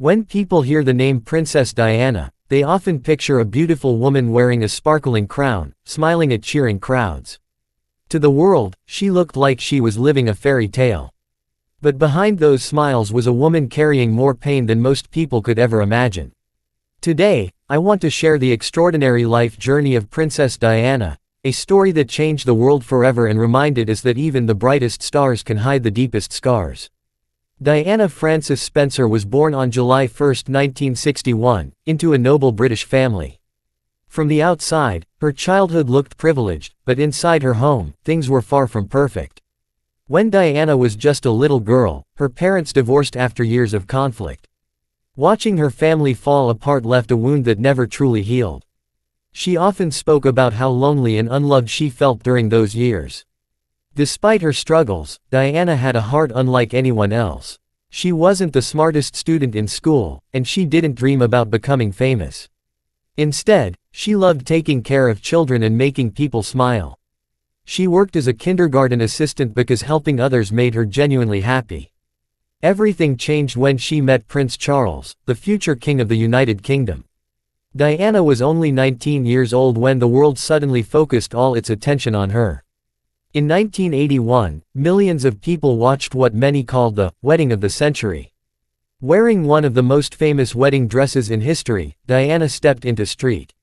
When people hear the name Princess Diana, they often picture a beautiful woman wearing a sparkling crown, smiling at cheering crowds. To the world, she looked like she was living a fairy tale. But behind those smiles was a woman carrying more pain than most people could ever imagine. Today, I want to share the extraordinary life journey of Princess Diana, a story that changed the world forever and reminded us that even the brightest stars can hide the deepest scars. Diana Frances Spencer was born on July 1, 1961, into a noble British family. From the outside, her childhood looked privileged, but inside her home, things were far from perfect. When Diana was just a little girl, her parents divorced after years of conflict. Watching her family fall apart left a wound that never truly healed. She often spoke about how lonely and unloved she felt during those years. Despite her struggles, Diana had a heart unlike anyone else. She wasn't the smartest student in school, and she didn't dream about becoming famous. Instead, she loved taking care of children and making people smile. She worked as a kindergarten assistant because helping others made her genuinely happy. Everything changed when she met Prince Charles, the future king of the United Kingdom. Diana was only 19 years old when the world suddenly focused all its attention on her. In 1981, millions of people watched what many called the wedding of the century. Wearing one of the most famous wedding dresses in history, Diana stepped into St.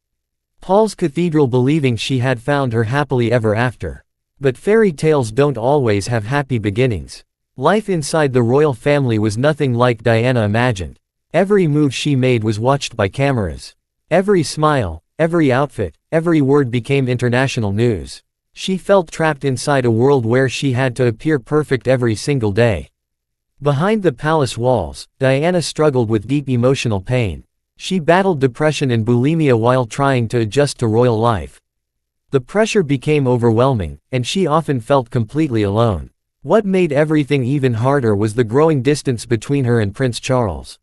Paul's Cathedral believing she had found her happily ever after. But fairy tales don't always have happy beginnings. Life inside the royal family was nothing like Diana imagined. Every move she made was watched by cameras. Every smile, every outfit, every word became international news. She felt trapped inside a world where she had to appear perfect every single day. Behind the palace walls, Diana struggled with deep emotional pain. She battled depression and bulimia while trying to adjust to royal life. The pressure became overwhelming, and she often felt completely alone. What made everything even harder was the growing distance between her and Prince Charles.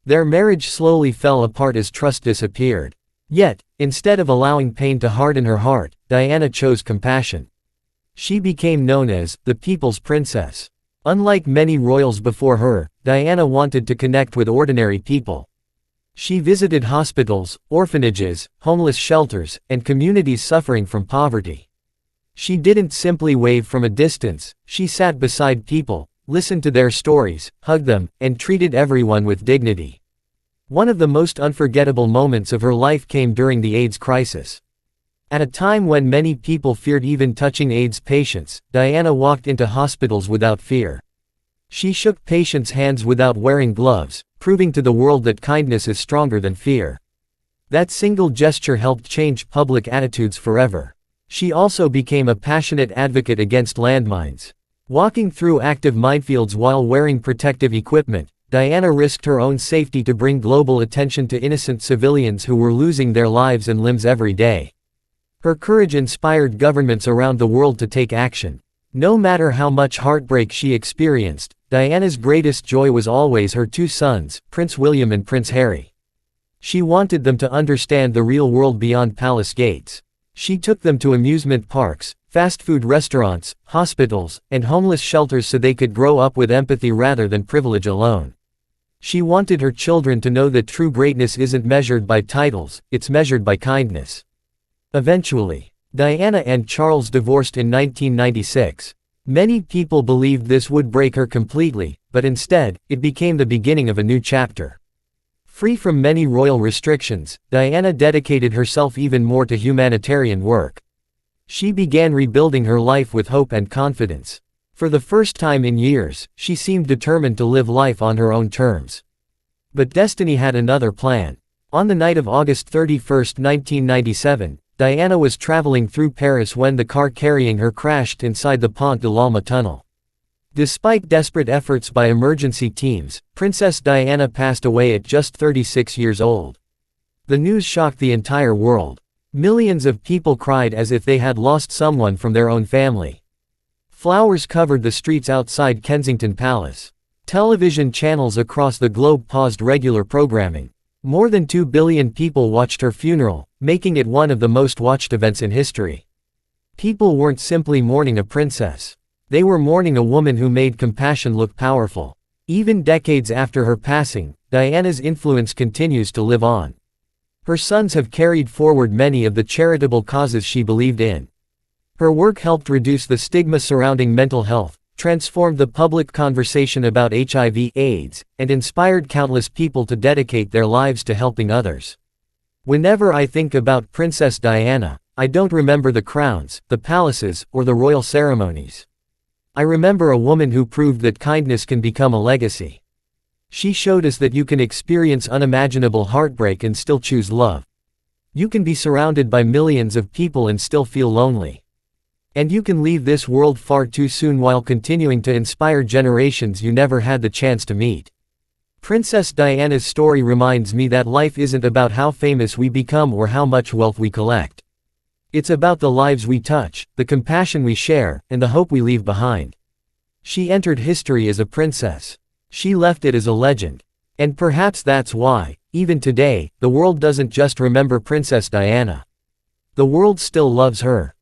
Their marriage slowly fell apart as trust disappeared. Yet, instead of allowing pain to harden her heart, Diana chose compassion. She became known as the People's Princess. Unlike many royals before her, Diana wanted to connect with ordinary people. She visited hospitals, orphanages, homeless shelters, and communities suffering from poverty. She didn't simply wave from a distance, she sat beside people, listened to their stories, hugged them, and treated everyone with dignity. One of the most unforgettable moments of her life came during the AIDS crisis. At a time when many people feared even touching AIDS patients, Diana walked into hospitals without fear. She shook patients' hands without wearing gloves, proving to the world that kindness is stronger than fear. That single gesture helped change public attitudes forever. She also became a passionate advocate against landmines. Walking through active minefields while wearing protective equipment, Diana risked her own safety to bring global attention to innocent civilians who were losing their lives and limbs every day. Her courage inspired governments around the world to take action. No matter how much heartbreak she experienced, Diana's greatest joy was always her two sons, Prince William and Prince Harry. She wanted them to understand the real world beyond palace gates. She took them to amusement parks, fast food restaurants, hospitals, and homeless shelters so they could grow up with empathy rather than privilege alone. She wanted her children to know that true greatness isn't measured by titles, it's measured by kindness. Eventually, Diana and Charles divorced in 1996. Many people believed this would break her completely, but instead, it became the beginning of a new chapter. Free from many royal restrictions, Diana dedicated herself even more to humanitarian work. She began rebuilding her life with hope and confidence. For the first time in years, she seemed determined to live life on her own terms. But destiny had another plan. On the night of August 31, 1997, Diana was traveling through Paris when the car carrying her crashed inside the Pont de l'Alma tunnel. Despite desperate efforts by emergency teams, Princess Diana passed away at just 36 years old. The news shocked the entire world. Millions of people cried as if they had lost someone from their own family. Flowers covered the streets outside Kensington Palace. Television channels across the globe paused regular programming. More than 2 billion people watched her funeral, making it one of the most watched events in history. People weren't simply mourning a princess. They were mourning a woman who made compassion look powerful. Even decades after her passing, Diana's influence continues to live on. Her sons have carried forward many of the charitable causes she believed in. Her work helped reduce the stigma surrounding mental health, transformed the public conversation about HIV/AIDS, and inspired countless people to dedicate their lives to helping others. Whenever I think about Princess Diana, I don't remember the crowns, the palaces, or the royal ceremonies. I remember a woman who proved that kindness can become a legacy. She showed us that you can experience unimaginable heartbreak and still choose love. You can be surrounded by millions of people and still feel lonely. And you can leave this world far too soon while continuing to inspire generations you never had the chance to meet. Princess Diana's story reminds me that life isn't about how famous we become or how much wealth we collect. It's about the lives we touch, the compassion we share, and the hope we leave behind. She entered history as a princess. She left it as a legend. And perhaps that's why, even today, the world doesn't just remember Princess Diana. The world still loves her.